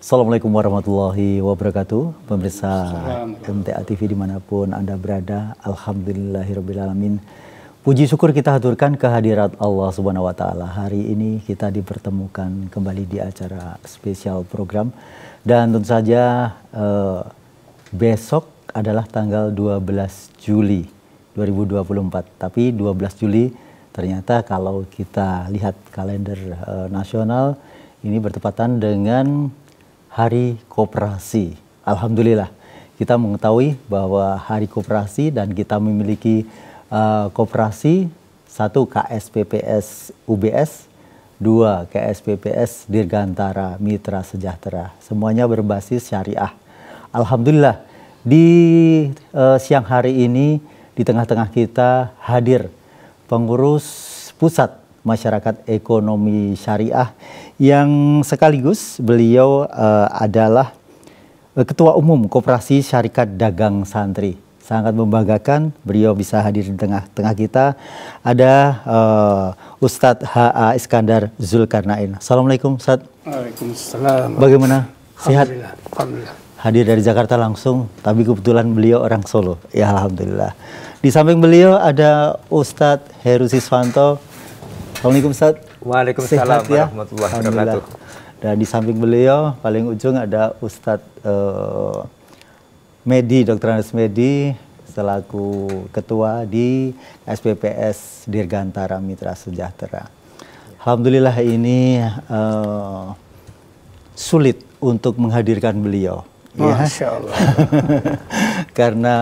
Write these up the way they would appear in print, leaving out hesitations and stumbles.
Assalamualaikum warahmatullahi wabarakatuh. Pemirsa MTA TV dimanapun Anda berada, alhamdulillahirrabbilalamin. Puji syukur kita haturkan kehadirat Allah Subhanahu wa Ta'ala. Hari ini kita dipertemukan kembali di acara spesial program. Dan tentu saja besok adalah tanggal 12 Juli 2024. Tapi 12 Juli ternyata kalau kita lihat kalender nasional ini bertepatan dengan Hari Koperasi. Alhamdulillah kita mengetahui bahwa Hari Koperasi dan kita memiliki koperasi, 1 KSPPS UBS, 2 KSPPS Dirgantara Mitra Sejahtera. Semuanya berbasis syariah. Alhamdulillah di siang hari ini di tengah-tengah kita hadir pengurus pusat Masyarakat Ekonomi Syariah yang sekaligus beliau adalah Ketua Umum Koperasi Syarikat Dagang Santri. Sangat membanggakan beliau bisa hadir di tengah-tengah kita. Ada Ustadz H.A. Iskandar Zulkarnain. Assalamualaikum Ustadz. Waalaikumsalam. Bagaimana? Sehat? Alhamdulillah. Hadir dari Jakarta langsung, tapi kebetulan beliau orang Solo. Ya Alhamdulillah. Di samping beliau ada Ustadz Heru Siswanto. Assalamualaikum Ustaz. Waalaikumsalam warahmatullahi wabarakatuh. Dan di samping beliau paling ujung ada Ustadz Medi, Dr. Andes Medi selaku ketua di SPPS Dirgantara Mitra Sejahtera. Alhamdulillah ini sulit untuk menghadirkan beliau. Masya Allah. Karena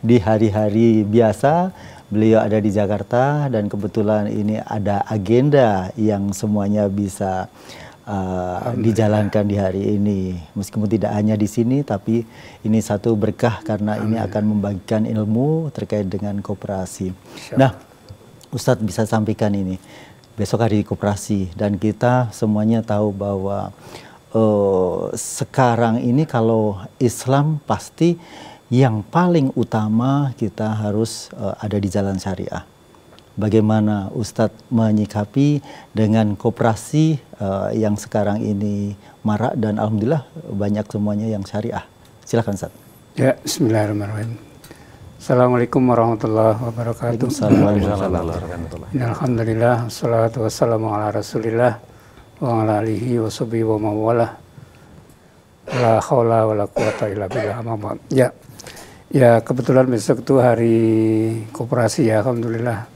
di hari-hari biasa beliau ada di Jakarta dan kebetulan ini ada agenda yang semuanya bisa dijalankan di hari ini. Meskipun tidak hanya di sini, tapi ini satu berkah karena ini akan membagikan ilmu terkait dengan koperasi. Nah, Ustadz bisa sampaikan ini. Besok hari koperasi dan kita semuanya tahu bahwa sekarang ini kalau Islam pasti yang paling utama kita harus ada di jalan syariah. Bagaimana Ustadz menyikapi dengan koperasi yang sekarang ini marak dan alhamdulillah banyak semuanya yang syariah. Silakan Ustadz. Ya, bismillahirrahmanirrahim. Assalamualaikum warahmatullahi wabarakatuh. Alhamdulillah, wassalatu wassalamu ala rasulillah wa ala alihi wa sahbihi wa mawalah. La haula wa la quwata illa billah. Ya, kebetulan besok itu hari koperasi ya, alhamdulillah.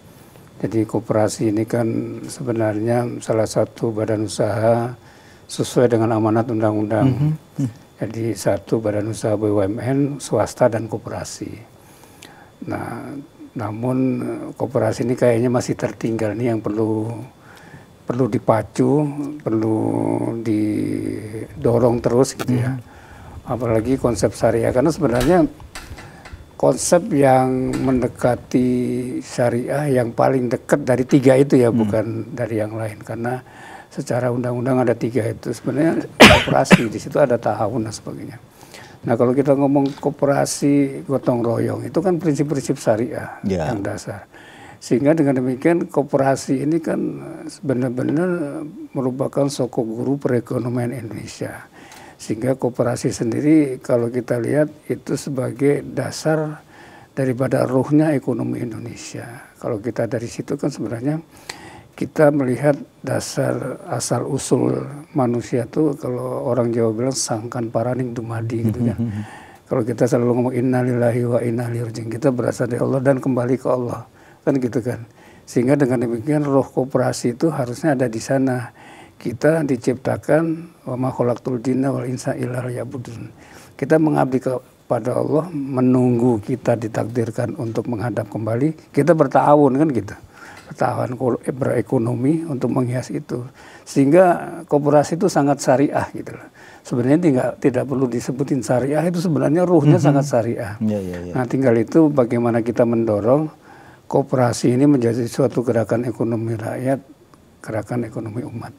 Jadi koperasi ini kan sebenarnya salah satu badan usaha sesuai dengan amanat undang-undang. Jadi satu badan usaha BUMN, swasta dan koperasi. Nah, namun koperasi ini kayaknya masih tertinggal nih yang perlu dipacu, perlu didorong terus gitu ya. Apalagi konsep syariah, karena sebenarnya konsep yang mendekati syariah yang paling dekat dari 3 itu ya, bukan dari yang lain. Karena secara undang-undang ada 3 itu. Sebenarnya koperasi, di situ ada tahawun dan sebagainya. Nah kalau kita ngomong koperasi gotong royong, itu kan prinsip-prinsip syariah yang dasar. Sehingga dengan demikian koperasi ini kan benar-benar merupakan sokok guru perekonomian Indonesia. Sehingga koperasi sendiri kalau kita lihat itu sebagai dasar daripada ruhnya ekonomi Indonesia. Kalau kita dari situ kan sebenarnya kita melihat dasar asal usul manusia tuh, kalau orang Jawa bilang sangkan paraning dumadi gitu kan. Kalau kita selalu ngomong innalillahi wa inna ilaihi raji'un, kita berasal dari Allah dan kembali ke Allah, kan gitu kan. Sehingga dengan demikian roh koperasi itu harusnya ada di sana. Kita diciptakan wa ma khalaqtul jinna wal insa illa liya'budun. Kita mengabdi kepada Allah, menunggu kita ditakdirkan untuk menghadap kembali. Kita bertahun kan gitu. Bertahun berekonomi untuk menghias itu. Sehingga koperasi itu sangat syariah gitu loh. Sebenarnya tidak perlu disebutin syariah, itu sebenarnya ruhnya sangat syariah. Nah, tinggal itu bagaimana kita mendorong koperasi ini menjadi suatu gerakan ekonomi rakyat, gerakan ekonomi umat.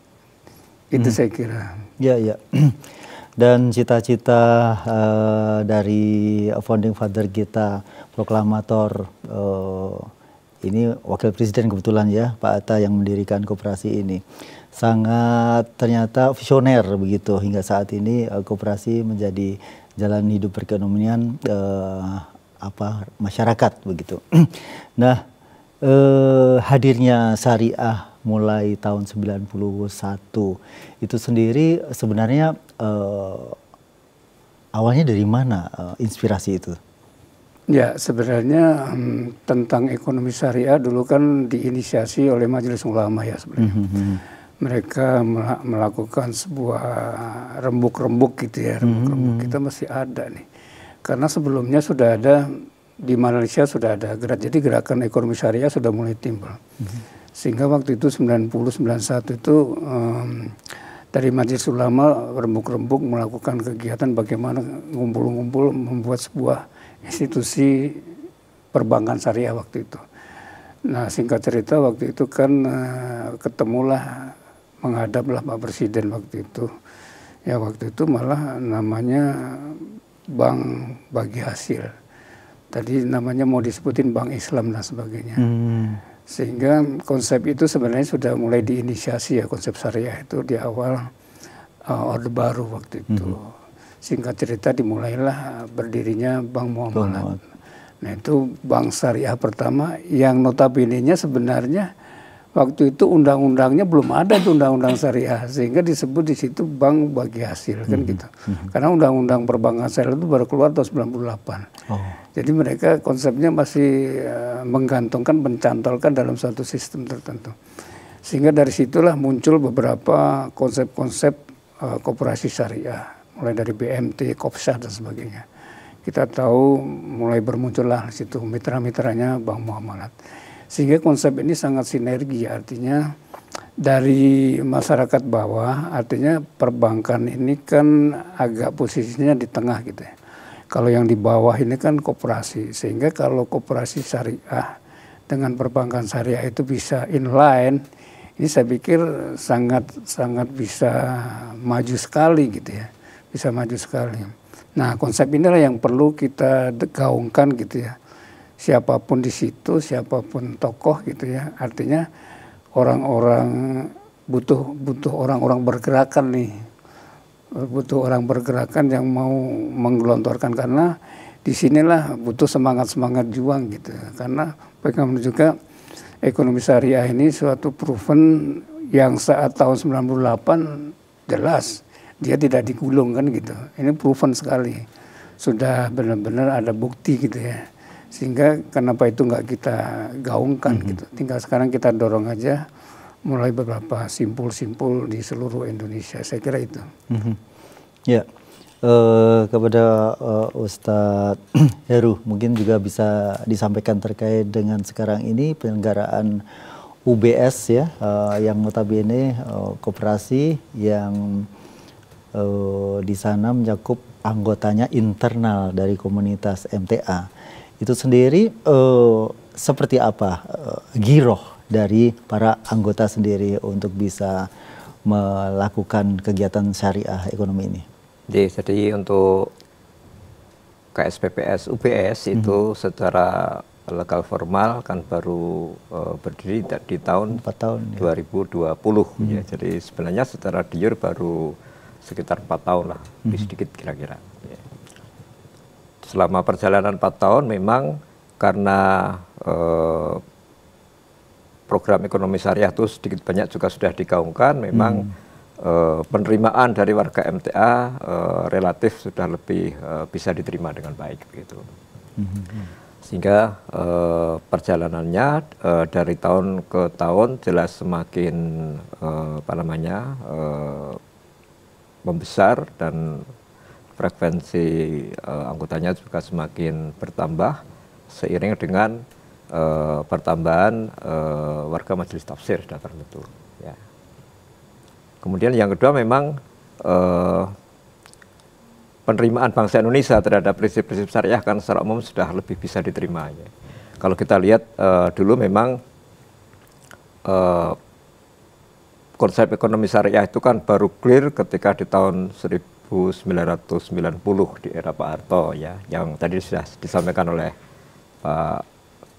Itu saya kira. Ya. Dan cita-cita dari founding father kita, proklamator ini wakil presiden kebetulan ya, Pak Atta yang mendirikan koperasi ini. sangat ternyata visioner begitu hingga saat ini koperasi menjadi jalan hidup perekonomian masyarakat begitu. Nah, hadirnya syariah mulai tahun 91 itu sendiri sebenarnya awalnya dari mana inspirasi itu? Ya, sebenarnya tentang ekonomi syariah dulu kan diinisiasi oleh Majelis Ulama ya sebenarnya. Mereka melakukan sebuah rembuk-rembuk gitu ya, rembuk-rembuk kita masih ada nih. Karena sebelumnya sudah ada di Malaysia sudah ada jadi gerakan ekonomi syariah sudah mulai timbul. Sehingga waktu itu 90-91 itu dari Majelis Ulama rembuk-rembuk melakukan kegiatan bagaimana ngumpul-ngumpul membuat sebuah institusi perbankan syariah waktu itu. Nah, singkat cerita waktu itu kan ketemulah menghadaplah Pak Presiden waktu itu. Ya waktu itu malah namanya Bank Bagi Hasil. Tadi namanya mau disebutin Bank Islam dan sebagainya. Sehingga konsep itu sebenarnya sudah mulai diinisiasi ya, konsep syariah itu di awal Orde Baru waktu itu. Singkat cerita dimulailah berdirinya Bank Muamalat. Nah itu bank syariah pertama yang notabene-nya sebenarnya waktu itu undang-undangnya belum ada tuh undang-undang syariah, sehingga disebut di situ Bank Bagi Hasil kan gitu. Karena undang-undang perbankan syariah itu baru keluar tahun 98. Jadi mereka konsepnya masih menggantungkan, mencantolkan dalam suatu sistem tertentu. Sehingga dari situlah muncul beberapa konsep-konsep koperasi syariah. Mulai dari BMT, Kopsah dan sebagainya. Kita tahu mulai bermuncullah di situ mitra-mitranya Bank Muamalat. Sehingga konsep ini sangat sinergi, artinya dari masyarakat bawah, artinya perbankan ini kan agak posisinya di tengah gitu ya. Kalau yang di bawah ini kan koperasi, sehingga kalau koperasi syariah dengan perbankan syariah itu bisa inline, ini saya pikir sangat bisa maju sekali gitu ya. Bisa maju sekali. Nah, konsep inilah yang perlu kita gaungkan gitu ya. Siapapun di situ, siapapun tokoh gitu ya. Artinya orang-orang butuh orang-orang bergerakan nih. Butuh orang bergerakan yang mau menggelontorkan, karena disinilah butuh semangat juang gitu. Karena bagaimana juga ekonomi syariah ini suatu proven yang saat tahun 98 jelas dia tidak digulung kan gitu. Ini proven sekali. Sudah benar-benar ada bukti gitu ya. Sehingga kenapa itu nggak kita gaungkan gitu. Tinggal sekarang kita dorong aja mulai beberapa simpul-simpul di seluruh Indonesia. Saya kira itu. Ya, kepada Ustadz Heru mungkin juga bisa disampaikan terkait dengan sekarang ini penyelenggaraan UBS ya, yang notabene koperasi yang di sana mencakup anggotanya internal dari komunitas MTA. Itu sendiri seperti apa giroh dari para anggota sendiri untuk bisa melakukan kegiatan syariah ekonomi ini? Jadi untuk KSPPS UBS itu secara legal formal kan baru berdiri di tahun 2020 ya. Jadi sebenarnya secara de jure baru sekitar 4 tahun lah, lebih sedikit kira-kira. Ya. Selama perjalanan 4 tahun memang karena program ekonomi syariah itu sedikit banyak juga sudah digaungkan, memang penerimaan dari warga MTA relatif sudah lebih bisa diterima dengan baik begitu. Sehingga perjalanannya dari tahun ke tahun jelas semakin membesar dan frekuensi anggotanya juga semakin bertambah seiring dengan pertambahan warga majelis tafsir sudah terbentuk. Ya. Kemudian yang kedua memang penerimaan bangsa Indonesia terhadap prinsip-prinsip syariah kan secara umum sudah lebih bisa diterima. Ya. Kalau kita lihat dulu memang konsep ekonomi syariah itu kan baru clear ketika di tahun 1990 di era Pak Harto ya, yang tadi sudah disampaikan oleh Pak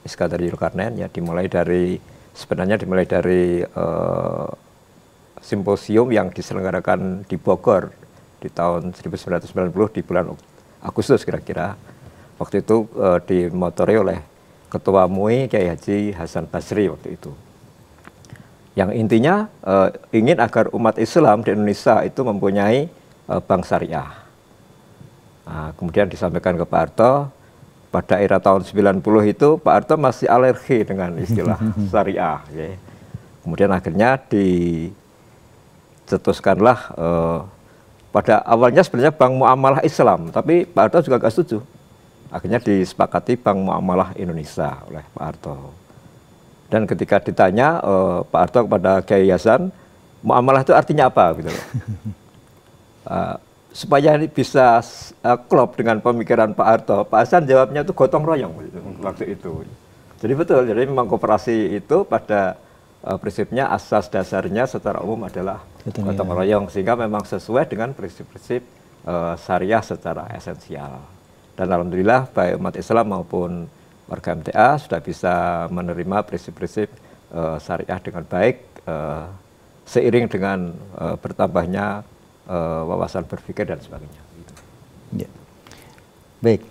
Iskandar Zulkarnain ya, dimulai dari simposium yang diselenggarakan di Bogor di tahun 1990 di bulan Agustus kira-kira. Waktu itu dimotori oleh Ketua MUI Kiai Haji Hasan Basri waktu itu. Yang intinya ingin agar umat Islam di Indonesia itu mempunyai bank syariah. Nah, kemudian disampaikan ke Pak Harto, pada era tahun 90 itu Pak Harto masih alergi dengan istilah syariah. Ya. Kemudian akhirnya dicetuskanlah, pada awalnya sebenarnya Bank Muamalah Islam, tapi Pak Harto juga nggak setuju. Akhirnya disepakati Bank Muamalah Indonesia oleh Pak Harto. Dan ketika ditanya Pak Harto kepada Kiai Hasan, muamalah itu artinya apa? Gitu. Supaya ini bisa klop dengan pemikiran Pak Harto, Pak Hasan jawabnya itu gotong royong waktu itu. Jadi betul, jadi memang koperasi itu pada prinsipnya asas dasarnya secara umum adalah gotong royong, sehingga memang sesuai dengan prinsip-prinsip syariah secara esensial. Dan alhamdulillah baik umat Islam maupun warga MTA sudah bisa menerima prinsip-prinsip syariah dengan baik seiring dengan bertambahnya wawasan berpikir dan sebagainya. Ya. Baik,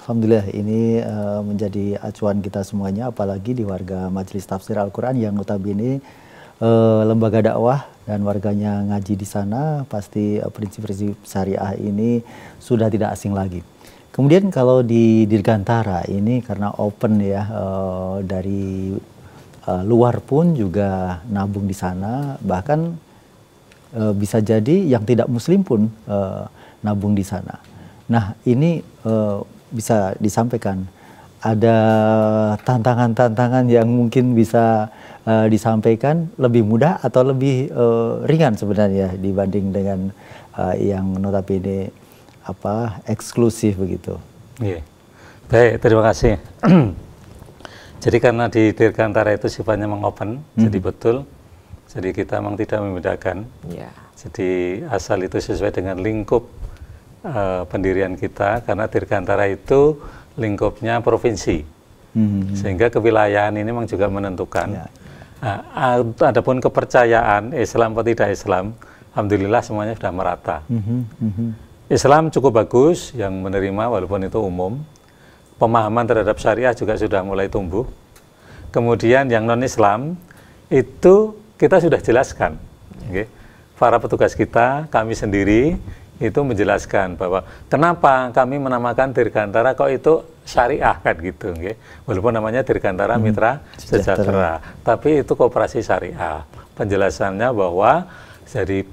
alhamdulillah ini menjadi acuan kita semuanya, apalagi di warga Majelis Tafsir Al-Quran yang notabene lembaga dakwah dan warganya ngaji di sana, pasti prinsip-prinsip syariah ini sudah tidak asing lagi. Kemudian kalau di Dirgantara ini karena open ya, dari luar pun juga nabung di sana, bahkan bisa jadi yang tidak muslim pun nabung di sana. Nah ini bisa disampaikan, ada tantangan-tantangan yang mungkin bisa disampaikan lebih mudah atau lebih ringan sebenarnya dibanding dengan yang notabene eksklusif begitu. Iya. Baik, terima kasih. Jadi karena di Dirgantara itu sifatnya mengopen, jadi betul. Jadi kita memang tidak membedakan. Yeah. Jadi asal itu sesuai dengan lingkup pendirian kita, karena Dirgantara itu lingkupnya provinsi, sehingga kewilayahan ini memang juga menentukan. Yeah. Adapun kepercayaan Islam atau tidak Islam, alhamdulillah semuanya sudah merata. Islam cukup bagus yang menerima walaupun itu umum. Pemahaman terhadap syariah juga sudah mulai tumbuh. Kemudian yang non-Islam itu kita sudah jelaskan. Okay. Para petugas kita, kami sendiri itu menjelaskan bahwa kenapa kami menamakan Dirgantara kok itu syariah kan gitu. Okay. Walaupun namanya Dirgantara Mitra Sejahtera, tapi itu koperasi syariah. Penjelasannya bahwa dari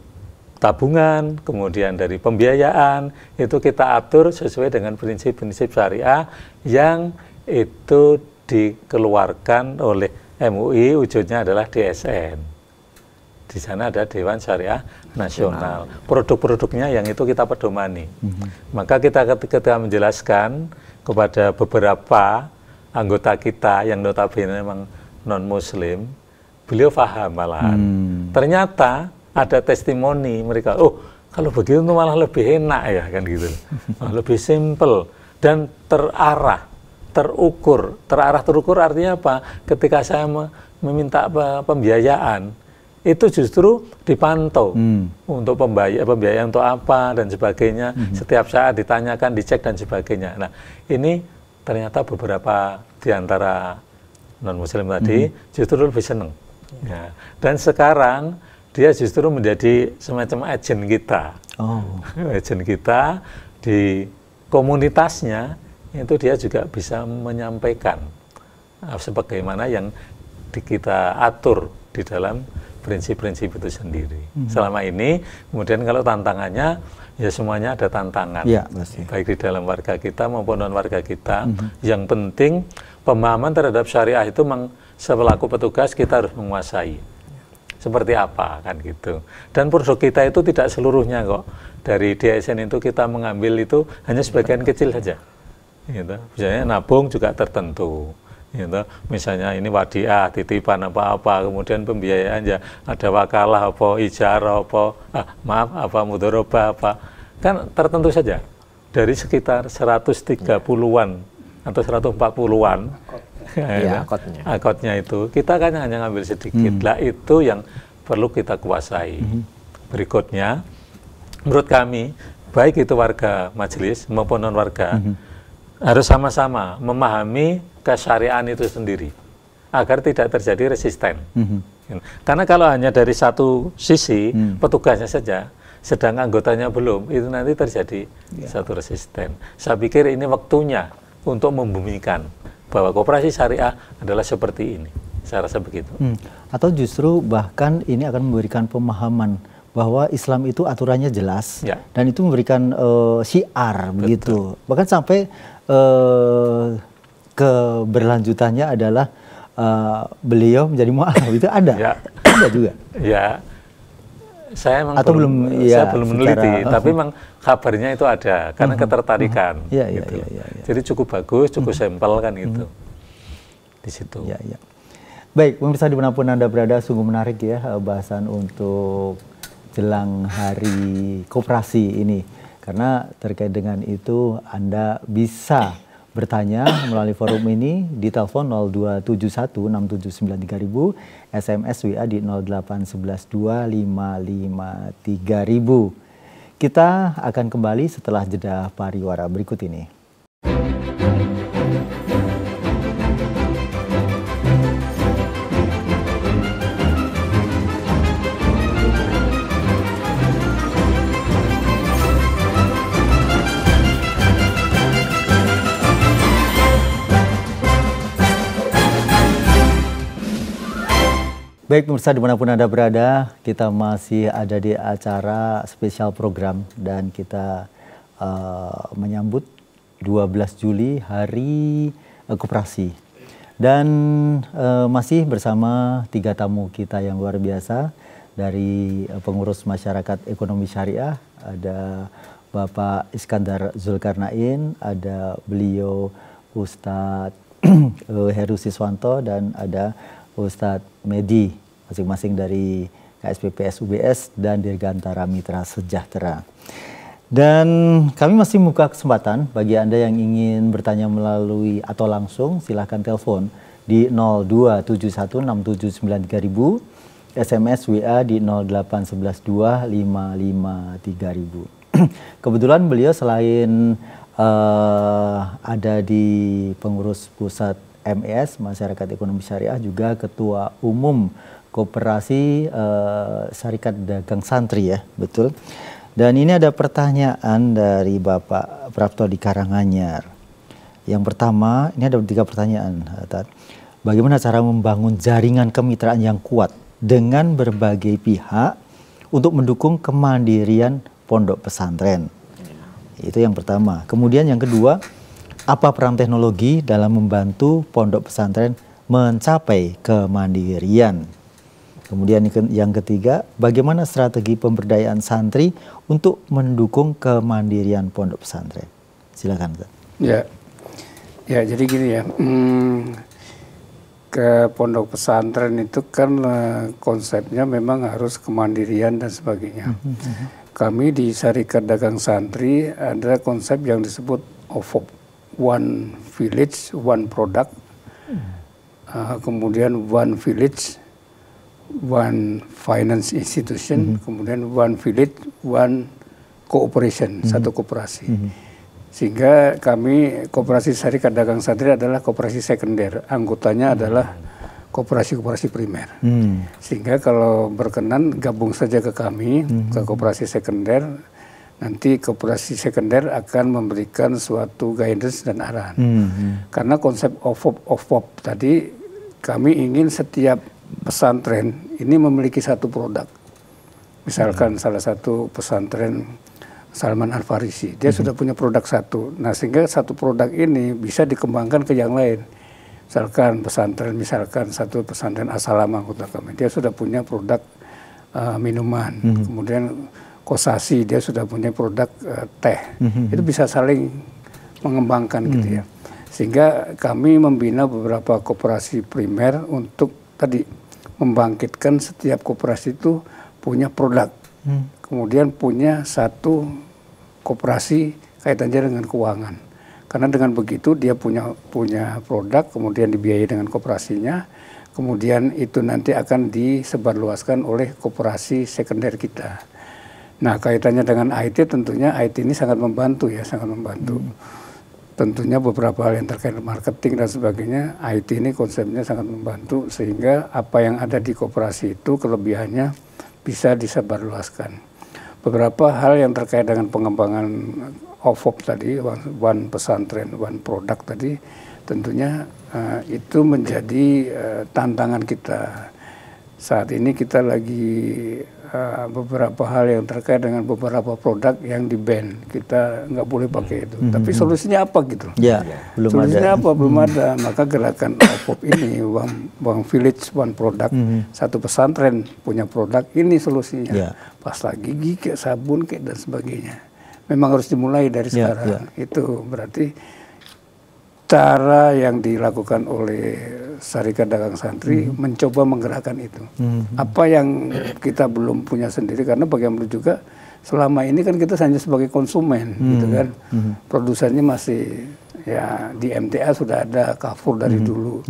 tabungan, kemudian dari pembiayaan, itu kita atur sesuai dengan prinsip-prinsip syariah yang itu dikeluarkan oleh MUI, wujudnya adalah DSN. Di sana ada Dewan Syariah Nasional. Produk-produknya yang itu kita pedomani. Maka kita ketika menjelaskan kepada beberapa anggota kita yang notabene memang non-muslim, beliau paham malahan. Ternyata ada testimoni mereka, oh kalau begitu malah lebih enak ya kan gitu, lebih simple dan terarah, terukur. Terarah terukur artinya apa? Ketika saya meminta pembiayaan, itu justru dipantau untuk pembiayaan untuk apa dan sebagainya. Setiap saat ditanyakan, dicek dan sebagainya. Nah ini ternyata beberapa di antara non-muslim tadi justru lebih senang. Ya. Dan sekarang dia justru menjadi semacam agen kita. Agen kita di komunitasnya, itu dia juga bisa menyampaikan sebagaimana yang kita atur di dalam prinsip-prinsip itu sendiri. Selama ini, kemudian kalau tantangannya, ya semuanya ada tantangan. Ya, baik di dalam warga kita maupun non warga kita. Yang penting, pemahaman terhadap syariah itu selaku petugas kita harus menguasai. Seperti apa kan gitu. Dan produk kita itu tidak seluruhnya kok. Dari DSN itu kita mengambil itu hanya sebagian kecil saja. Gitu. Misalnya nabung juga tertentu. Gitu. Misalnya ini wadiah, titipan apa-apa, kemudian pembiayaan ya ada wakalah apa, ijarah apa, mudharabah apa. Kan tertentu saja. Dari sekitar 130-an atau 140-an. Ya, akotnya itu kita kan hanya ngambil sedikit lah, itu yang perlu kita kuasai. Berikutnya, menurut kami, baik itu warga majelis maupun non-warga, harus sama-sama memahami kesyariatan itu sendiri, agar tidak terjadi resisten. Karena kalau hanya dari satu sisi, petugasnya saja, sedang anggotanya belum, itu nanti terjadi satu resisten. Saya pikir ini waktunya untuk membumikan bahwa koperasi syariah adalah seperti ini. Saya rasa begitu. Atau justru bahkan ini akan memberikan pemahaman bahwa Islam itu aturannya jelas, dan itu memberikan syiar. Betul. Begitu. Bahkan sampai keberlanjutannya adalah beliau menjadi mu'alaf, itu ada. Ada juga. Ya, saya memang atau saya belum meneliti, tapi memang kabarnya itu ada karena ketertarikan. Gitu. Jadi cukup bagus, cukup sampel kan gitu di situ. Baik, pemirsa dimanapun Anda berada, sungguh menarik ya bahasan untuk jelang hari koperasi ini, karena terkait dengan itu Anda bisa bertanya melalui forum ini di telepon 02716793.000, SMS WA di 08152553000. Kita akan kembali setelah jeda pariwara berikut ini. Baik pemirsa dimanapun Anda berada, kita masih ada di acara spesial program dan kita menyambut 12 Juli Hari Koperasi. Dan masih bersama 3 tamu kita yang luar biasa dari pengurus masyarakat ekonomi syariah. Ada Bapak Iskandar Zulkarnain, ada beliau Ustadz Heru Siswanto, dan ada Ustadz Medi, masing-masing dari KSPPS UBS dan Dirgantara Mitra Sejahtera. Dan kami masih membuka kesempatan bagi Anda yang ingin bertanya melalui atau langsung, silahkan telepon di 02716793000, SMS WA di 08112553000. Kebetulan beliau selain ada di pengurus pusat MES, Masyarakat Ekonomi Syariah, juga Ketua Umum Koperasi Syarikat Dagang Santri ya, betul. Dan ini ada pertanyaan dari Bapak Prapto di Karanganyar. Yang pertama, ini ada 3 pertanyaan. Bagaimana cara membangun jaringan kemitraan yang kuat dengan berbagai pihak untuk mendukung kemandirian pondok pesantren? Itu yang pertama. Kemudian yang kedua, apa peran teknologi dalam membantu pondok pesantren mencapai kemandirian? Kemudian yang ketiga, bagaimana strategi pemberdayaan santri untuk mendukung kemandirian pondok pesantren? Silakan. Ya, jadi gini ya, ke pondok pesantren itu kan konsepnya memang harus kemandirian dan sebagainya. Kami di Syarikat Dagang Santri ada konsep yang disebut OVOP, One Village, One Product, kemudian One Village, One Finance Institution, kemudian One Village, One Cooperation, satu koperasi. Sehingga kami Koperasi Syarikat Dagang Santri adalah koperasi sekunder, anggotanya adalah koperasi-koperasi primer. Sehingga kalau berkenan gabung saja ke kami, ke koperasi sekunder, nanti koperasi sekunder akan memberikan suatu guidance dan arahan. Karena konsep OVOP tadi, kami ingin setiap pesantren ini memiliki satu produk. Misalkan salah satu pesantren Salman Al-Farisi, dia sudah punya produk satu. Nah, sehingga satu produk ini bisa dikembangkan ke yang lain. Misalkan satu pesantren As-Salam anggota kami, dia sudah punya produk minuman. Kemudian Kosasi, dia sudah punya produk teh. Itu bisa saling mengembangkan gitu ya. Sehingga kami membina beberapa koperasi primer untuk tadi membangkitkan setiap koperasi itu punya produk. Kemudian punya satu koperasi kaitannya dengan keuangan. Karena dengan begitu dia punya produk, kemudian dibiayai dengan koperasinya, kemudian itu nanti akan disebarluaskan oleh koperasi sekunder kita. Nah, kaitannya dengan IT, tentunya IT ini sangat membantu ya, sangat membantu. Tentunya beberapa hal yang terkait marketing dan sebagainya, IT ini konsepnya sangat membantu sehingga apa yang ada di koperasi itu kelebihannya bisa disebarluaskan. Beberapa hal yang terkait dengan pengembangan OVOP tadi, one pesantren, one product tadi, tentunya itu menjadi tantangan kita. Saat ini kita lagi beberapa hal yang terkait dengan beberapa produk yang di-ban. Kita nggak boleh pakai itu. Tapi solusinya apa gitu? Ya, belum solusinya ada. apa? Belum ada. Maka gerakan OVOP ini, One Village, One Product, satu pesantren punya produk, ini solusinya. Ya. Pasta gigi, kayak sabun, kayak dan sebagainya. Memang harus dimulai dari sekarang. Itu berarti cara yang dilakukan oleh Syarikat Dagang Santri mencoba menggerakkan itu. Apa yang kita belum punya sendiri, karena bagaimana juga selama ini kan kita hanya sebagai konsumen, gitu kan. Produsennya masih ya di MTA sudah ada, Carrefour dari dulu.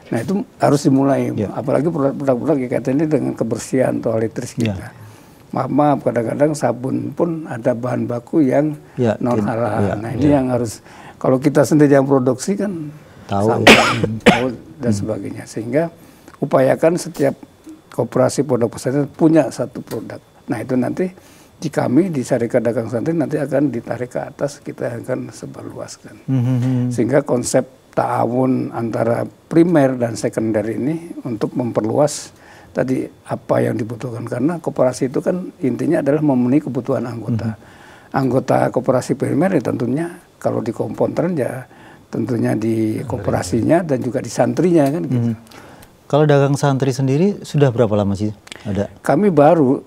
Nah itu harus dimulai, apalagi produk-produk yang kaitannya dengan kebersihan toiletries kita. Maaf, kadang-kadang sabun pun ada bahan baku yang non halal. Nah ini yang harus, kalau kita sendiri yang produksi kan tahu dan sebagainya, sehingga upayakan setiap koperasi pondok pesantren punya satu produk. Nah itu nanti di kami di Syarikat Dagang Santri nanti akan ditarik ke atas, kita akan sebarluaskan, sehingga konsep ta'awun antara primer dan sekunder ini untuk memperluas tadi apa yang dibutuhkan, karena koperasi itu kan intinya adalah memenuhi kebutuhan anggota. Anggota koperasi primer ya tentunya kalau di komponen ya tentunya di koperasinya dan juga di santrinya kan gitu. Kalau dagang santri sendiri sudah berapa lama sih ada? Kami baru.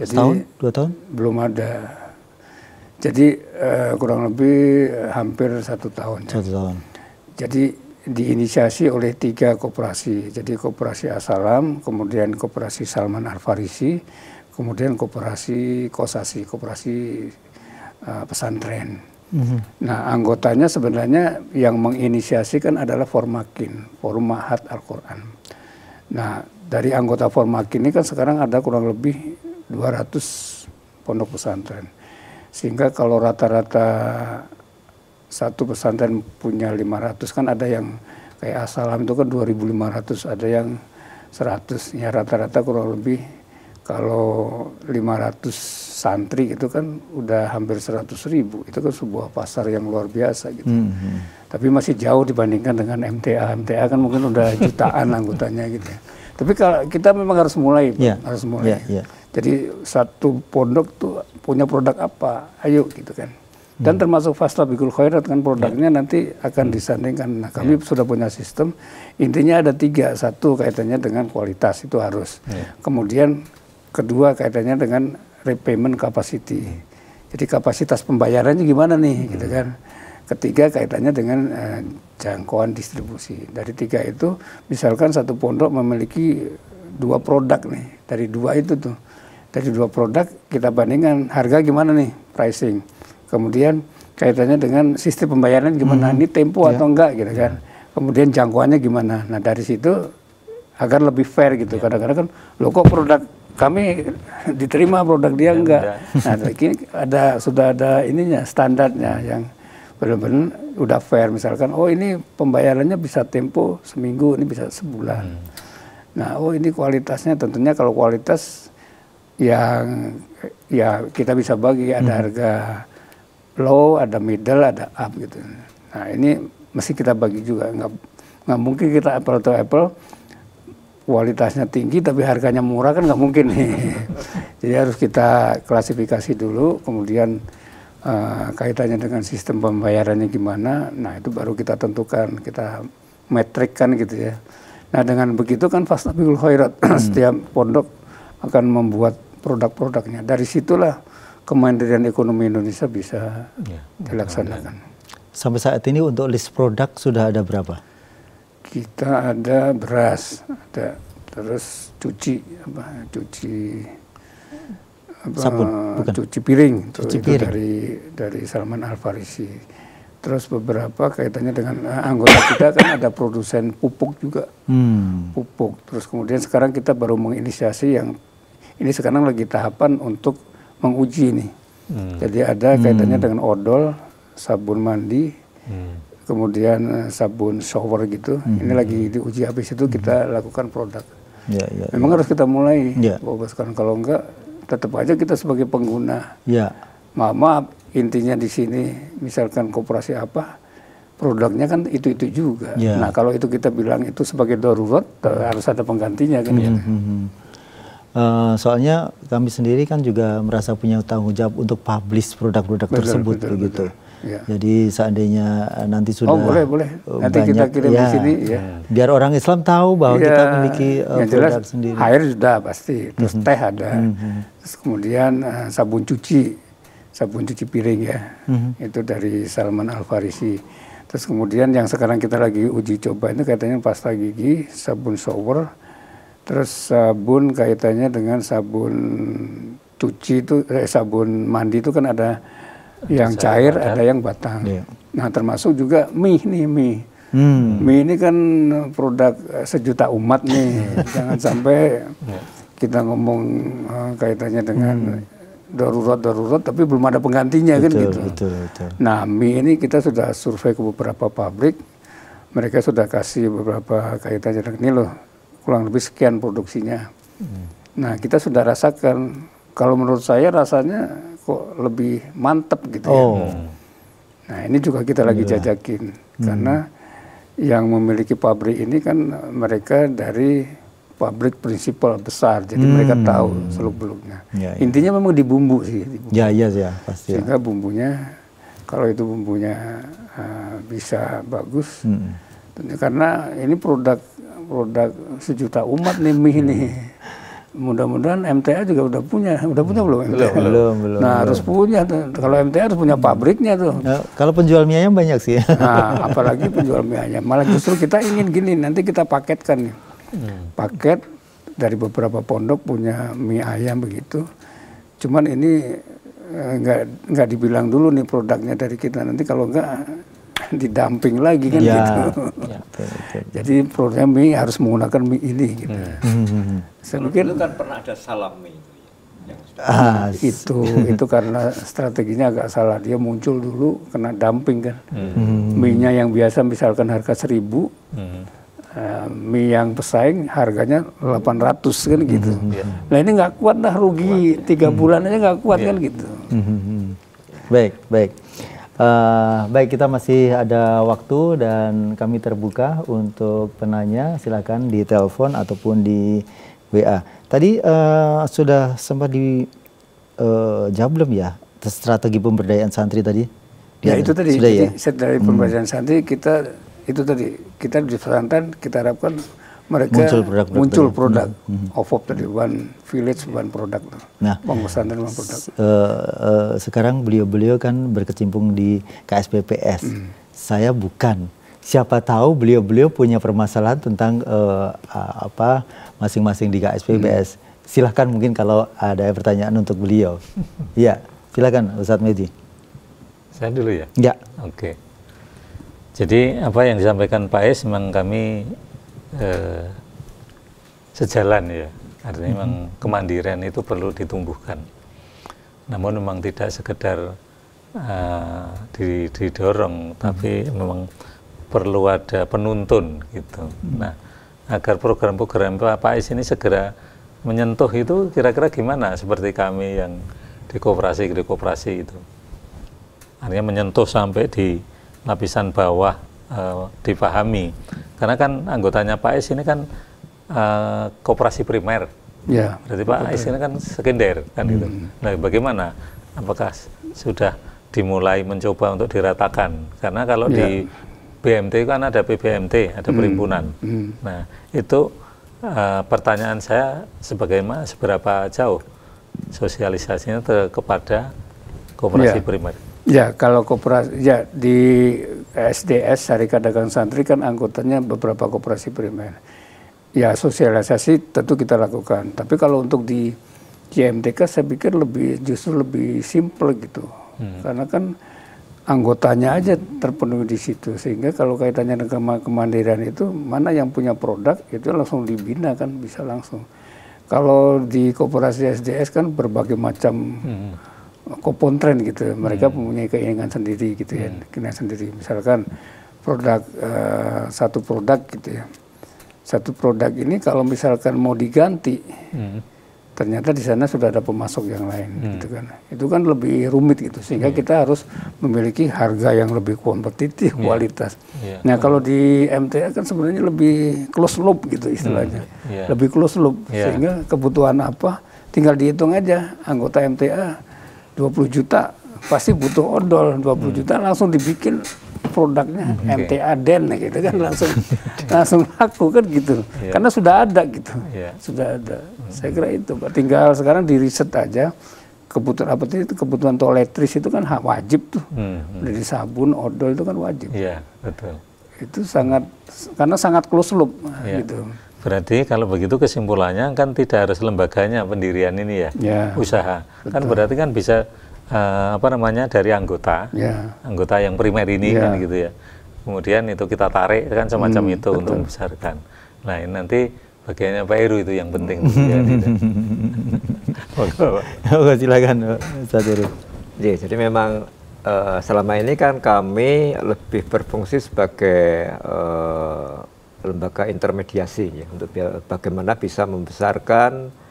Jadi, setahun, 2 tahun? Belum ada. Jadi kurang lebih hampir 1 tahun. 1 tahun. Jadi diinisiasi oleh 3 koperasi. Jadi koperasi As-Salam, kemudian koperasi Salman Al-Farisi, kemudian koperasi Kosasi, koperasi pesantren. Nah anggotanya sebenarnya yang menginisiasikan adalah Formakin, Forum Ma'had Al-Quran. Nah dari anggota Formakin ini kan sekarang ada kurang lebih 200 pondok pesantren. Sehingga kalau rata-rata satu pesantren punya 500, kan ada yang kayak As-Salam itu kan 2.500, ada yang 100, ya rata-rata kurang lebih kalau 500 santri itu kan udah hampir 100.000, itu kan sebuah pasar yang luar biasa gitu. Tapi masih jauh dibandingkan dengan MTA. MTA kan mungkin udah jutaan anggotanya gitu ya. Tapi kalau kita memang harus mulai, harus mulai. Jadi satu pondok tuh punya produk apa, ayo gitu kan. Dan termasuk Fastabiqul Khairat kan produknya nanti akan disandingkan. Nah kami sudah punya sistem, intinya ada 3. Satu kaitannya dengan kualitas, itu harus. Kemudian kedua kaitannya dengan repayment capacity. Jadi kapasitas pembayarannya gimana nih gitu kan. Ketiga kaitannya dengan jangkauan distribusi. Dari 3 itu misalkan satu pondok memiliki 2 produk nih. Dari 2 itu tuh. Dari 2 produk kita bandingkan harga gimana nih, pricing. Kemudian kaitannya dengan sistem pembayaran gimana, ini tempo atau enggak gitu kan. Kemudian jangkauannya gimana. Nah dari situ agar lebih fair gitu. Kadang-kadang kan, loh kok produk kami diterima, produk dia enggak. Nah ini sudah ada ininya, standarnya yang benar-benar udah fair. Misalkan, oh ini pembayarannya bisa tempo seminggu, ini bisa sebulan. Nah oh ini kualitasnya, tentunya kalau kualitas yang ya kita bisa bagi, ada harga low, ada middle, ada up gitu. Nah ini mesti kita bagi juga, nggak mungkin kita apple to apple, kualitasnya tinggi tapi harganya murah kan nggak mungkin nih. Jadi harus kita klasifikasi dulu, kemudian kaitannya dengan sistem pembayarannya gimana, nah itu baru kita tentukan, kita metrikkan gitu ya. Nah dengan begitu kan Fastabiqul Khairat, setiap pondok akan membuat produk-produknya. Dari situlah kemandirian ekonomi Indonesia bisa dilaksanakan. Sampai saat ini untuk list produk sudah ada berapa? Kita ada beras, ada terus sabun, bukan? cuci piring, cuci itu piring. dari Salman Al Farisi. terus beberapa kaitannya dengan anggota kita kan ada produsen pupuk juga, pupuk. Terus kemudian sekarang kita baru menginisiasi yang ini sekarang lagi tahapan untuk menguji nih. Jadi ada kaitannya dengan odol, sabun mandi, kemudian sabun shower gitu. Ini lagi diuji, habis itu kita lakukan produk. Memang harus kita mulai, kan kalau enggak tetap aja kita sebagai pengguna. Maaf, intinya di sini misalkan koperasi apa, produknya kan itu juga. Nah kalau itu kita bilang itu sebagai darurat, harus ada penggantinya kan. Soalnya kami sendiri kan juga merasa punya tanggung jawab untuk publish produk-produk tersebut begitu. Jadi seandainya nanti sudah boleh. Nanti kita kirim di sini biar orang Islam tahu bahwa kita memiliki produk sendiri. Air sudah pasti, terus teh ada, terus kemudian sabun cuci piring ya, itu dari Salman Al Farisi. Terus kemudian yang sekarang kita lagi uji coba itu katanya pasta gigi, sabun shower, terus sabun kaitannya dengan sabun cuci itu, sabun mandi itu kan ada yang cair, ada yang batang. Nah termasuk juga mie nih, mie ini kan produk sejuta umat nih, jangan sampai kita ngomong kaitannya dengan darurat tapi belum ada penggantinya kan gitu. Betul. Nah mie ini kita sudah survei ke beberapa pabrik, mereka sudah kasih beberapa kaitannya dengan ini loh, kurang lebih sekian produksinya. Nah kita sudah rasakan, kalau menurut saya rasanya kok lebih mantep gitu ya. Nah ini juga kita lagi jajakin, karena yang memiliki pabrik ini kan mereka dari pabrik prinsipal besar, jadi mereka tahu seluk-beluknya. Intinya memang di bumbu sih. Pasti. Sehingga bumbunya, kalau itu bumbunya bisa bagus, karena ini produk sejuta umat nih mie ini. Mudah-mudahan MTA juga udah punya belum? Belum. Nah harus punya tuh. Kalau MTA harus punya pabriknya tuh. Kalau penjual mie-nya banyak sih. Nah apalagi penjual mie-nya. Malah justru kita ingin gini, nanti kita paketkan nih. Paket dari beberapa pondok punya mie ayam begitu. Cuman ini nggak dibilang dulu nih produknya dari kita, nanti kalau enggak didamping lagi kan gitu. Jadi produknya mie harus menggunakan mie ini gitu. Saya pikir itu kan pernah ada salam mie itu karena strateginya agak salah, dia muncul dulu kena dumping kan. Mie-nya yang biasa misalkan harga 1.000, mie yang pesaing harganya 800 kan gitu. Nah ini nggak kuat dah, rugi 3 bulan aja nggak kuat kan gitu. Baik. Baik, kita masih ada waktu dan kami terbuka untuk penanya, silakan di telepon ataupun di WA. Tadi sudah sempat dijawab belum ya strategi pemberdayaan santri tadi? Ya itu tadi, jadi dari pemberdayaan santri kita di pesantren kita harapkan mereka muncul produk OVOP tadi, one village one product. Nah, pesantren one produk. Sekarang beliau kan berkecimpung di KSPPS. Saya bukan. Siapa tahu beliau punya permasalahan tentang masing-masing di KSPPS. Silahkan mungkin kalau ada pertanyaan untuk beliau. Iya, silakan Ustadz Mehdi. Saya dulu ya? Ya. Oke. Jadi apa yang disampaikan Pak Es memang kami sejalan ya. Artinya memang kemandirian itu perlu ditumbuhkan. Namun memang tidak sekedar didorong, tapi memang perlu ada penuntun gitu. Nah, agar program-program Pak Es ini segera menyentuh itu kira-kira gimana seperti kami yang di koperasi itu. Artinya menyentuh sampai di lapisan bawah dipahami, karena kan anggotanya Pak Es ini kan koperasi primer, berarti Pak Es ini kan sekunder kan gitu. Nah bagaimana, apakah sudah dimulai mencoba untuk diratakan, karena kalau di BMT kan ada PBMT, ada perhimpunan. Nah itu pertanyaan saya seberapa jauh sosialisasinya kepada koperasi primer? Ya, kalau koperasi, ya di SDS Syarikat Dagang Santri kan anggotanya beberapa koperasi primer. Ya sosialisasi tentu kita lakukan. Tapi kalau untuk di JMTK saya pikir justru lebih simple gitu. Karena kan anggotanya aja terpenuhi di situ, sehingga kalau kaitannya dengan kemandirian itu mana yang punya produk itu langsung dibina kan, bisa langsung. Kalau di koperasi SDS kan berbagai macam kopontren gitu, mereka mempunyai keinginan sendiri gitu ya, keinginan sendiri. Misalkan produk satu produk gitu ya, satu produk ini kalau misalkan mau diganti, ternyata di sana sudah ada pemasok yang lain gitu kan. Itu kan lebih rumit gitu, sehingga kita harus memiliki harga yang lebih kompetitif, kualitas. Nah kalau di MTA kan sebenarnya lebih close loop gitu istilahnya, lebih close loop, sehingga kebutuhan apa tinggal dihitung aja. Anggota MTA 20 juta pasti butuh odol, 20 juta langsung dibikin produknya MTA Den gitu kan, langsung laku kan gitu, karena sudah ada gitu, sudah ada. Saya kira itu Pak, tinggal sekarang di riset aja kebutuhan apa itu, kebutuhan toiletries itu kan wajib tuh, dari sabun, odol itu kan wajib. Iya, betul. Itu karena sangat close loop gitu. Berarti kalau begitu kesimpulannya kan tidak harus lembaganya pendirian ini ya, usaha. Betul. Kan berarti kan bisa dari anggota, anggota yang primer ini kan gitu ya. Kemudian itu kita tarik kan semacam itu untuk membesarkan. Nah ini nanti bagiannya Pak Heru itu yang penting. Oke, silakan Ustaz Heru. Jadi memang selama ini kan kami lebih berfungsi sebagai lembaga intermediasi ya, untuk bagaimana bisa membesarkan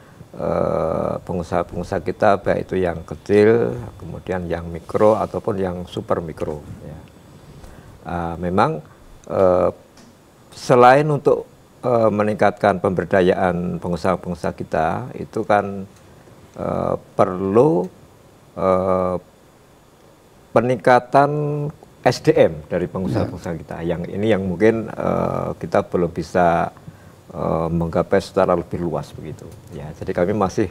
pengusaha-pengusaha kita, baik itu yang kecil, kemudian yang mikro ataupun yang super mikro. Ya. Memang selain untuk meningkatkan pemberdayaan pengusaha-pengusaha kita, itu kan perlu peningkatan SDM dari pengusaha-pengusaha kita. Yang ini yang mungkin kita belum bisa menggapai secara lebih luas begitu. Ya, jadi kami masih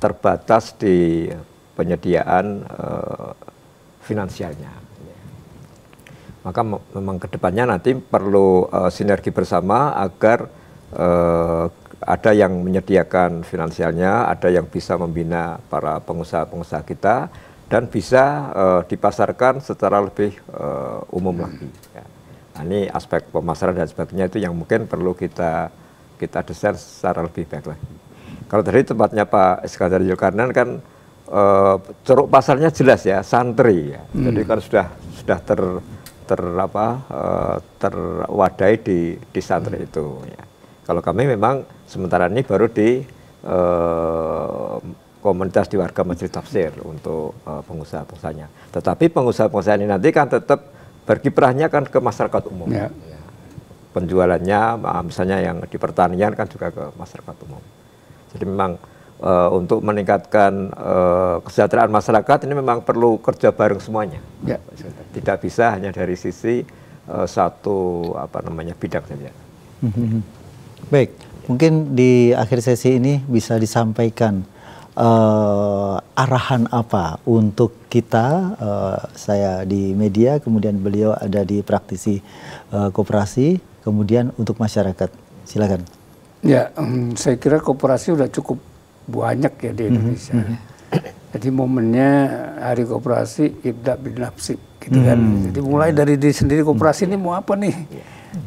terbatas di penyediaan finansialnya. Ya. Maka memang kedepannya nanti perlu sinergi bersama agar ada yang menyediakan finansialnya, ada yang bisa membina para pengusaha-pengusaha kita, dan bisa dipasarkan secara lebih umum lagi. Ya. Nah, ini aspek pemasaran dan sebagainya itu yang mungkin perlu kita desain secara lebih baik lagi. Kalau dari tempatnya Pak Iskandar Zulkarnain kan ceruk pasarnya jelas ya, santri ya. Jadi kan sudah terwadai di santri itu. Ya. Kalau kami memang sementara ini baru di komunitas di warga Majelis Tafsir untuk pengusaha-pengusahanya. Tetapi pengusaha-pengusaha ini nanti kan tetap berkiprahnya kan ke masyarakat umum. Ya. Penjualannya misalnya yang di pertanian kan juga ke masyarakat umum. Jadi memang untuk meningkatkan kesejahteraan masyarakat ini memang perlu kerja bareng semuanya. Ya. Tidak bisa hanya dari sisi satu bidang saja. Baik, mungkin di akhir sesi ini bisa disampaikan arahan apa untuk kita, saya di media, kemudian beliau ada di praktisi koperasi, kemudian untuk masyarakat. Silakan. Ya, saya kira koperasi udah cukup banyak ya di Indonesia. Jadi momennya Hari Koperasi Ibda bin Nafsi gitu kan. Jadi mulai dari diri sendiri, koperasi ini mau apa nih?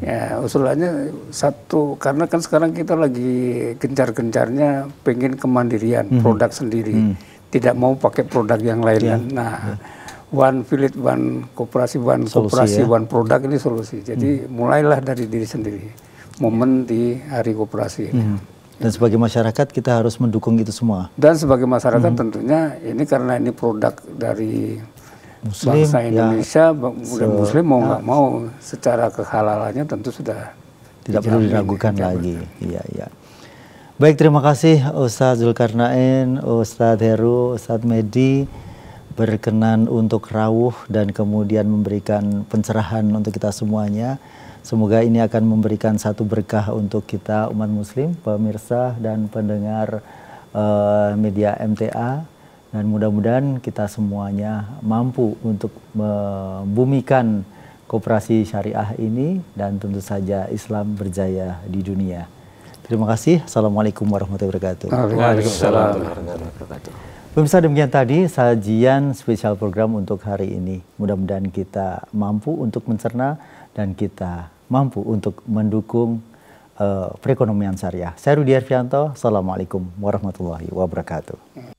Ya, usulannya satu, karena kan sekarang kita lagi gencar-gencarnya pengen kemandirian, produk sendiri, tidak mau pakai produk yang lain. Nah, one village, one koperasi, one koperasi, one produk ini solusi. Jadi mulailah dari diri sendiri, momen di Hari Koperasi ini. Dan sebagai masyarakat kita harus mendukung itu semua. Dan sebagai masyarakat tentunya ini karena ini produk dari Muslim, bangsa Indonesia, Muslim mau nggak mau secara kehalalannya tentu sudah tidak perlu diragukan lagi. Iya, iya. Baik, terima kasih Ustadz Zulkarnain, Ustadz Heru, Ustadz Medi berkenan untuk rawuh dan kemudian memberikan pencerahan untuk kita semuanya. Semoga ini akan memberikan satu berkah untuk kita umat Muslim, pemirsa dan pendengar media MTA. Dan mudah-mudahan kita semuanya mampu untuk membumikan koperasi syariah ini dan tentu saja Islam berjaya di dunia. Terima kasih. Assalamualaikum warahmatullahi wabarakatuh. Waalaikumsalam warahmatullahi wabarakatuh. Pemirsa, demikian tadi sajian spesial program untuk hari ini. Mudah-mudahan kita mampu untuk mencerna dan kita mampu untuk mendukung perekonomian syariah. Saya Rudi Arfianto, Assalamualaikum warahmatullahi wabarakatuh.